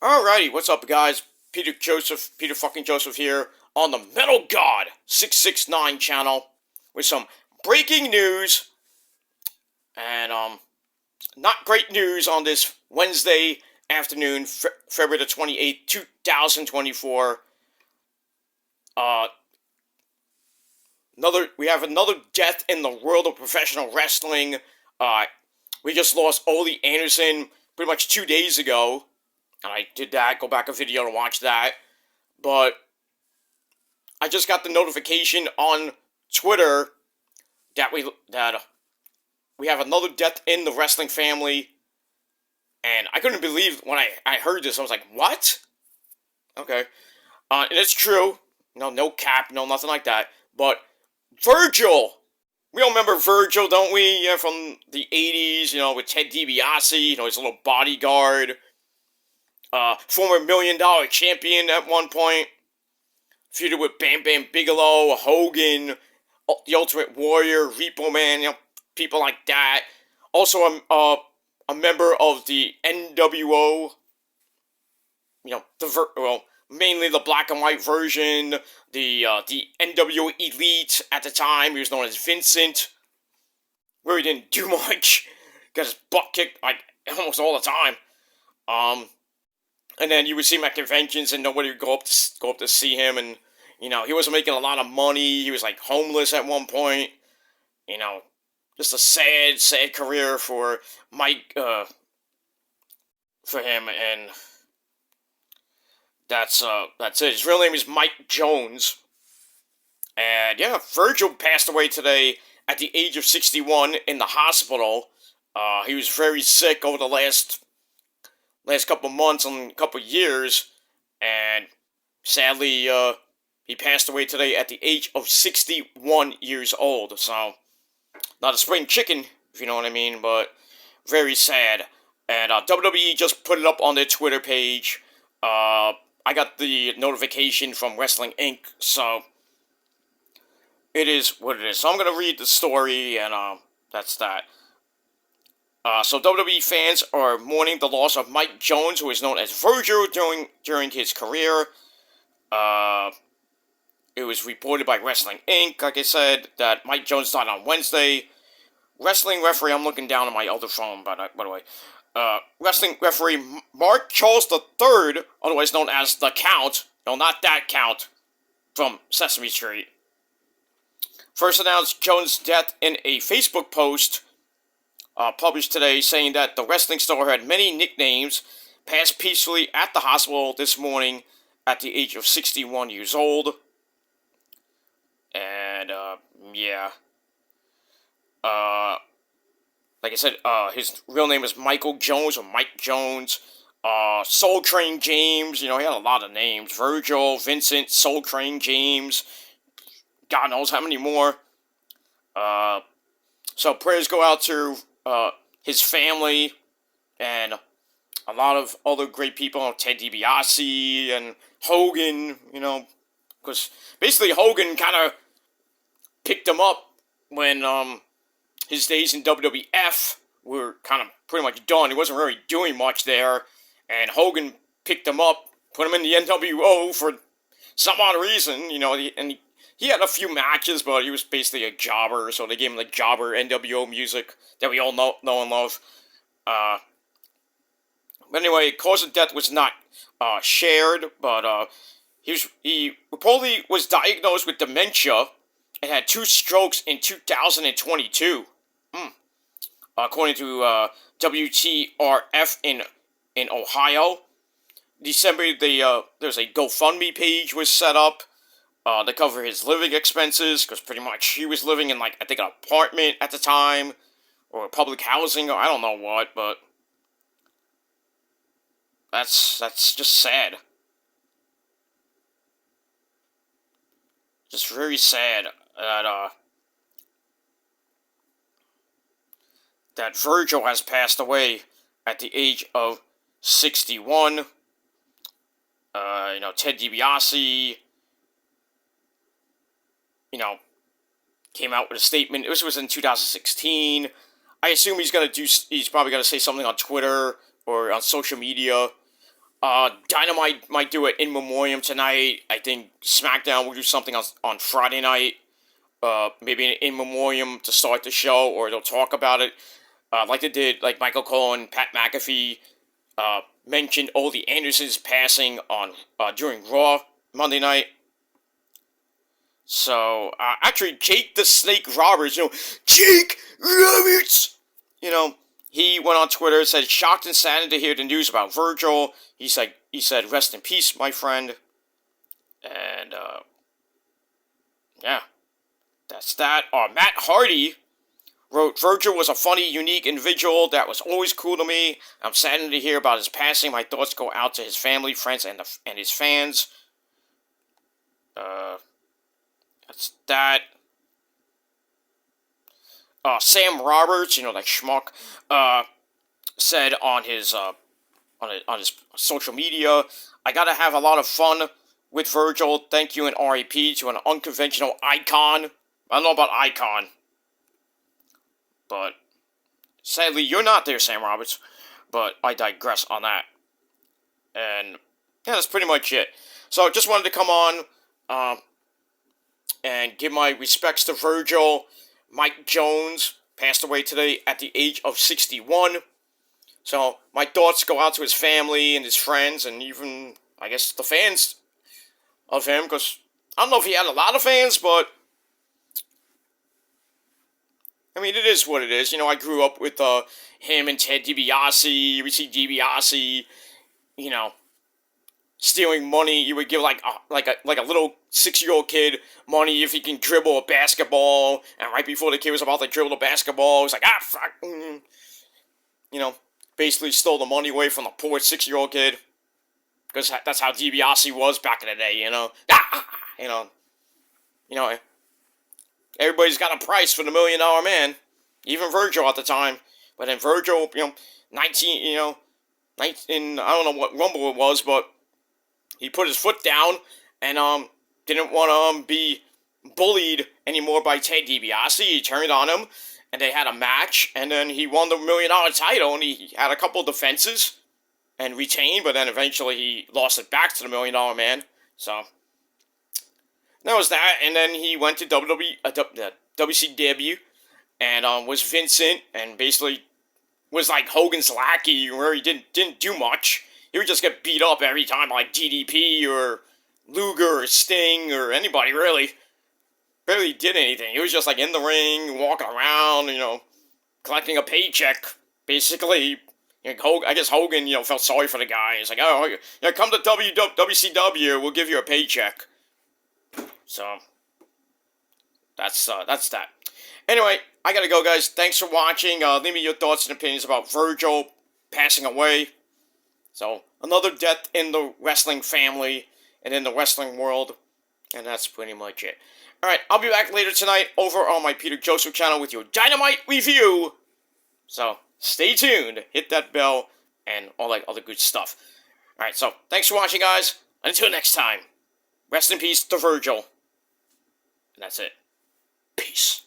Alrighty, what's up, guys? Peter fucking Joseph here on the Metal God 669 channel with some breaking news and not great news on this Wednesday afternoon, February the 28th, 2024. We have another death in the world of professional wrestling. We just lost Ole Anderson pretty much 2 days ago. And I did that, go back a video to watch that. But I just got the notification on Twitter that we have another death in the wrestling family. And I couldn't believe when I heard this. I was like, what? Okay. And it's true. No cap, no nothing like that. But Virgil! We all remember Virgil, don't we? Yeah, from the 80s, with Ted DiBiase, his little bodyguard. Former $1 million champion at one point. Feuded with Bam Bam Bigelow, Hogan, the Ultimate Warrior, Repo Man, people like that. Also, a member of the NWO. Mainly the black and white version. The NWO Elite at the time. He was known as Vincent. Really didn't do much. Got his butt kicked almost all the time. And then you would see him at conventions and nobody would go up to see him, and he wasn't making a lot of money. He was homeless at one point. Just a sad career for Mike, for him, and that's it. His real name is Mike Jones. And yeah, Virgil passed away today at the age of 61 in the hospital. He was very sick over the last couple months and couple years, and sadly, he passed away today at the age of 61 years old. So, not a spring chicken, if you know what I mean, but very sad. And WWE just put it up on their Twitter page. I got the notification from Wrestling Inc., so it is what it is. So I'm going to read the story, and that's that. So WWE fans are mourning the loss of Mike Jones, who is known as Virgil during his career. It was reported by Wrestling Inc., like I said, that Mike Jones died on Wednesday. Wrestling referee, I'm looking down on my other phone, by the way. Wrestling referee Mark Charles III, otherwise known as The Count, no, not that Count, from Sesame Street, first announced Jones' death in a Facebook post published today, saying that the wrestling star had many nicknames, passed peacefully at the hospital this morning at the age of 61 years old. And, yeah. Like I said, his real name is Michael Jones, or Mike Jones. Soul Train James, he had a lot of names. Virgil, Vincent, Soul Train James. God knows how many more. So prayers go out to his family, and a lot of other great people, Ted DiBiase and Hogan, because basically Hogan kind of picked him up when his days in WWF were kind of pretty much done. He wasn't really doing much there, and Hogan picked him up, put him in the NWO for some odd reason, and he had a few matches, but he was basically a jobber, so they gave him the jobber NWO music that we all know and love. But anyway, cause of death was not shared, but he reportedly was diagnosed with dementia and had 2 strokes in 2022. According to WTRF in Ohio. December, there's a GoFundMe page was set up to cover his living expenses, because pretty much he was living in, I think, an apartment at the time, or public housing, or I don't know what, but that's just sad. Just very sad that Virgil has passed away at the age of 61. Ted DiBiase, came out with a statement. This was in 2016. I assume he's probably going to say something on Twitter or on social media. Dynamite might do it in memoriam tonight. I think SmackDown will do something on Friday night. Maybe an in memoriam to start the show, or they'll talk about it. Like they did, like Michael Cole and Pat McAfee mentioned all the Andersons passing on during Raw Monday night. So, actually, Jake the Snake Roberts, Jake Roberts, he went on Twitter and said, shocked and saddened to hear the news about Virgil. He said, rest in peace, my friend. And, yeah, that's that. Matt Hardy wrote, Virgil was a funny, unique individual that was always cool to me. I'm saddened to hear about his passing. My thoughts go out to his family, friends, and his fans. That's that. Sam Roberts, that schmuck, said on his social media, I gotta have a lot of fun with Virgil. Thank you and R.I.P. to an unconventional icon. I don't know about icon, but sadly you're not there, Sam Roberts. But I digress on that. And yeah, that's pretty much it. So just wanted to come on and give my respects to Virgil. Mike Jones passed away today at the age of 61. So my thoughts go out to his family and his friends and even, I guess, the fans of him. Because I don't know if he had a lot of fans, but I mean, it is what it is. I grew up with him and Ted DiBiase. You would see DiBiase, stealing money. You would give like a little 6-year-old kid money if he can dribble a basketball. And right before the kid was about to dribble the basketball, he's like, fuck. Basically stole the money away from the poor 6-year-old kid. Because that's how DiBiase was back in the day, Everybody's got a price for the $1 million man. Even Virgil at the time. But then Virgil, 19, I don't know what Rumble it was, but he put his foot down and didn't want to be bullied anymore by Ted DiBiase. He turned on him, and they had a match, and then he won the $1 million title, and he had a couple defenses and retained, but then eventually he lost it back to the $1 million man. So that was that, and then he went to WCW and was Vincent, and basically was like Hogan's lackey, where he didn't do much. He would just get beat up every time, like DDP or Luger or Sting or anybody, really. Barely did anything. He was just, like, in the ring, walking around, collecting a paycheck, basically. I guess Hogan, felt sorry for the guy. He's like, oh, come to WCW, we'll give you a paycheck. So, that's that. Anyway, I gotta go, guys. Thanks for watching. Leave me your thoughts and opinions about Virgil passing away. So, another death in the wrestling family and in the wrestling world. And that's pretty much it. Alright, I'll be back later tonight over on my Peter Joseph channel with your Dynamite review. So, stay tuned. Hit that bell and all that other good stuff. Alright, so, thanks for watching, guys. Until next time, rest in peace to Virgil. And that's it. Peace.